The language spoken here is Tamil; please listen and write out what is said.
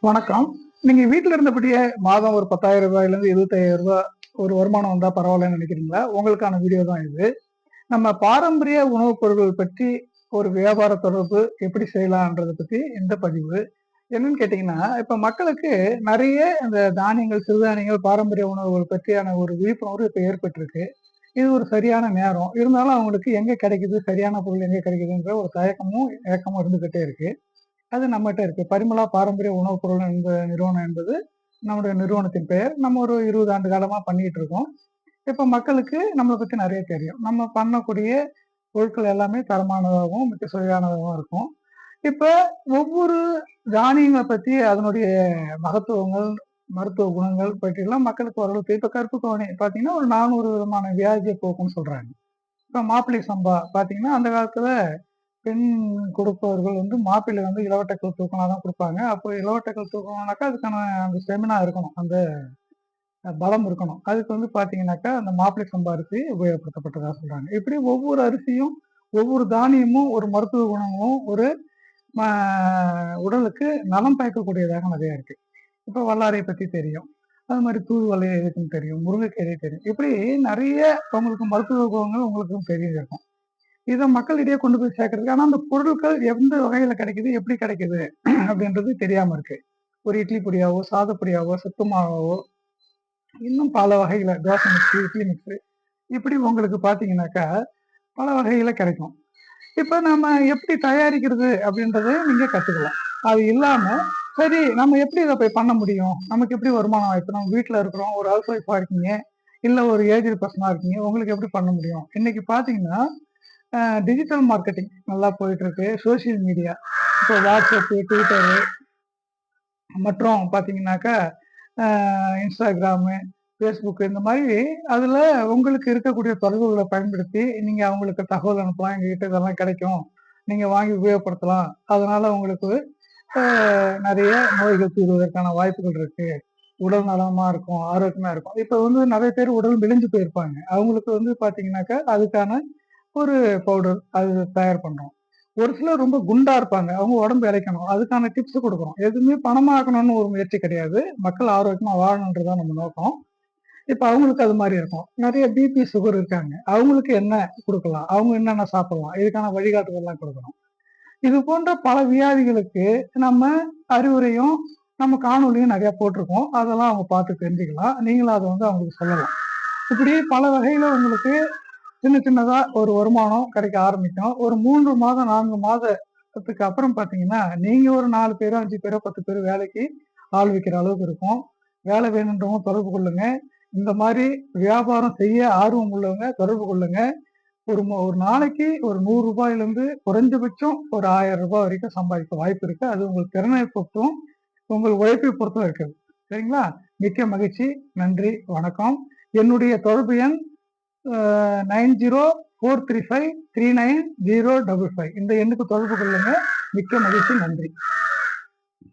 வணக்கம். நீங்க வீட்ல இருந்தபடியே மாதம் ஒரு ரூ. 10,000லேருந்து ரூ. 25,000 ஒரு வருமானம் வந்தா பரவாயில்லன்னு நினைக்கிறீங்களா? உங்களுக்கான வீடியோ தான் இது. நம்ம பாரம்பரிய உணவுப் பொருட்கள் பற்றி ஒரு வியாபார தொடர்பு எப்படி செய்யலான்றத பத்தி இந்த பதிவு. என்னன்னு கேட்டீங்கன்னா, இப்ப மக்களுக்கு நெறைய இந்த தானியங்கள், சிறுதானியங்கள், பாரம்பரிய உணவுகள் பற்றியான ஒரு விழிப்புணர்வு இப்ப ஏற்பட்டிருக்கு. இது ஒரு சரியான நேரம். இருந்தாலும் அவங்களுக்கு எங்க கிடைக்குது, சரியான பொருள் எங்க கிடைக்குதுன்ற ஒரு தயக்கமும், ஏக்கமும் இருந்துகிட்டே இருக்கு. அது நம்மட்ட இருக்கு. பரிமளா பாரம்பரிய உணவுப் பொருள் நிறுவனம் என்பது நம்முடைய நிறுவனத்தின் பெயர். நம்ம ஒரு 20 ஆண்டு காலமா பண்ணிட்டு இருக்கோம். இப்ப மக்களுக்கு நம்மள பத்தி நெறைய தெரியும். நம்ம பண்ணக்கூடிய பொருட்கள் எல்லாமே தரமானதாகவும், மிக சுவையானதாகவும் இருக்கும். இப்ப ஒவ்வொரு தானியங்கள பத்தி அதனுடைய மகத்துவங்கள், மருத்துவ குணங்கள் பற்றிலாம் மக்களுக்கு ஓரளவு தெரியும். இப்ப கருப்பு கவுனி பார்த்தீங்கன்னா, ஒரு 400 விதமான வியாதிய போக்கும்னு சொல்றாங்க. இப்ப மாப்பிள்ளை சம்பா பார்த்தீங்கன்னா, அந்த காலத்துல பெண் கொடுப்பவர்கள் மாப்பிள்ளை இளவட்டக்கல் தூக்கணா தான் குடுப்பாங்க. அப்போ இளவட்டக்கல் தூக்கணும்னாக்கா, அதுக்கான அந்த ஸ்டெமினா இருக்கணும். அந்த பலம் இருக்கணும். அதுக்கு பார்த்தீங்கன்னாக்கா, அந்த மாப்பிள்ளை சம்பா அரிசி உபயோகப்படுத்தப்பட்டதா சொல்றாங்க. இப்படி ஒவ்வொரு அரிசியும், ஒவ்வொரு தானியமும் ஒரு மருத்துவ குணமும், ஒரு ம உடலுக்கு நலம் பயக்கக்கூடியதாக நெறைய இருக்கு. இப்ப வல்லாரை பத்தி தெரியும். அது மாரி தூதுவளை எதுக்குன்னு தெரியும். முருங்கைக்கீரை தெரியும். இப்படி நெறைய உங்களுக்கு மருத்துவ குணங்கள் உங்களுக்கும் தெரிஞ்சிருக்கும். இத மக்களிடையே கொண்டு போய் சேர்க்கறதுக்கு ஆனா அந்த பொருட்கள் எந்த வகையில கிடைக்குது, எப்படி கிடைக்குது அப்படின்றது தெரியாம இருக்கு. ஒரு இட்லி பொடியாவோ, சாத பொடியாவோ, சத்து மாவாவோ, இன்னும் பல வகையில தோசை மிக்ஸு, இட்லி மிக்ஸு இப்படி உங்களுக்கு பார்த்தீங்கன்னாக்கா, பல வகையில கிடைக்கும். இப்ப நம்ம எப்படி தயாரிக்கிறது அப்படின்றத நீங்க கத்துக்கலாம். அது இல்லாம, சரி நம்ம எப்படி இத போய் பண்ண முடியும்? நமக்கு எப்படி வருமானம் வாய்ப்பு? நம்ம வீட்ல இருக்கிறோம், ஒரு ஹவுஸ் ஒய்ஃபா இருக்கீங்க, இல்ல ஒரு ஏஜ்டு பெர்சனா இருக்கீங்க. உங்களுக்கு எப்படி பண்ண முடியும்? இன்னைக்கு பார்த்தீங்கன்னா டிஜிட்டல் மார்க்கெட்டிங் நல்லா போயிட்டு இருக்கு. சோசியல் மீடியா இப்போ வாட்ஸ்அப், ட்விட்டர் மற்றும் பார்த்தீங்கன்னாக்கா இன்ஸ்டாகிராமு, ஃபேஸ்புக் இந்த மாதிரி அதில் உங்களுக்கு இருக்கக்கூடிய தொடர்புகளை பயன்படுத்தி நீங்க அவங்களுக்கு தகவல் அனுப்பலாம். எங்ககிட்ட இதெல்லாம் கிடைக்கும். நீங்க வாங்கி உபயோகப்படுத்தலாம். அதனால உங்களுக்கு நிறைய நோய்கள் தீர்வதற்கான வாய்ப்புகள் இருக்கு. உடல் நலமா இருக்கும், ஆரோக்கியமா இருக்கும். இப்ப நிறைய பேர் உடல் மெலிஞ்சு போயிருப்பாங்க. அவங்களுக்கு பார்த்தீங்கன்னாக்கா அதுக்கான ஒரு பவுடர் அது தயார் பண்றோம். ஒரு சிலர் ரொம்ப குண்டா இருப்பாங்க. அவங்க உடம்பு இளைக்கணும். அதுக்கான டிப்ஸ் குடுக்குறோம். எதுவுமே பணமாக்கணும்னு ஒரு முயற்சி கிடையாது. மக்கள் ஆரோக்கியமா வாழணுன்றது தான் நம்ம நோக்கம். இப்ப அவங்களுக்கு அது மாரி இருக்கும். நெறைய பிபி, சுகர் இருக்காங்க. அவங்களுக்கு என்ன குடுக்கலாம்? அவங்க என்னென்ன சாப்பிடலாம்? இதுக்கான வழிகாட்டுதல்லாம் குடுக்குறோம். இது போன்ற பல வியாதிகளுக்கு நம்ம அறிவுரையும், நம்ம காணொளியும் நெறைய போட்டிருக்கோம். அதெல்லாம் அவங்க பார்த்து தெரிஞ்சுக்கலாம். நீங்களும் அத அவங்களுக்கு சொல்லலாம். இப்படி பல வகையில உங்களுக்கு சின்ன சின்னதா ஒரு வருமானம் கிடைக்க ஆரம்பிக்கும். ஒரு 3 மாதம், 4 மாதத்துக்கு அப்புறம் பார்த்தீங்கன்னா, நீங்க ஒரு 4 பேரோ, 5 பேரோ, 10 பேரோ வேலைக்கு ஆள் வைக்கிற அளவுக்கு இருக்கும். வேலை வேணுன்றவங்க தொடர்பு கொள்ளுங்க. இந்த மாரி வியாபாரம் செய்ய ஆர்வம் உள்ளவங்க தொடர்பு கொள்ளுங்க. ஒரு நாளைக்கு ஒரு ரூ. 100லேருந்து குறைந்தபட்சம் ஒரு ரூ. 1000 வரைக்கும் சம்பாதிக்க வாய்ப்பு இருக்கு. அது உங்கள் திறனை பொறுத்தும், உங்கள் உழைப்பை பொறுத்தும் இருக்குது. சரிங்களா? மிக்க மகிழ்ச்சி. நன்றி. வணக்கம். என்னுடைய தொடர்பு எண் 9043539055 இந்த எண்ணுக்கு தொடர்பு கொள்ளுங்க. மிக்க மகிழ்ச்சி. நன்றி.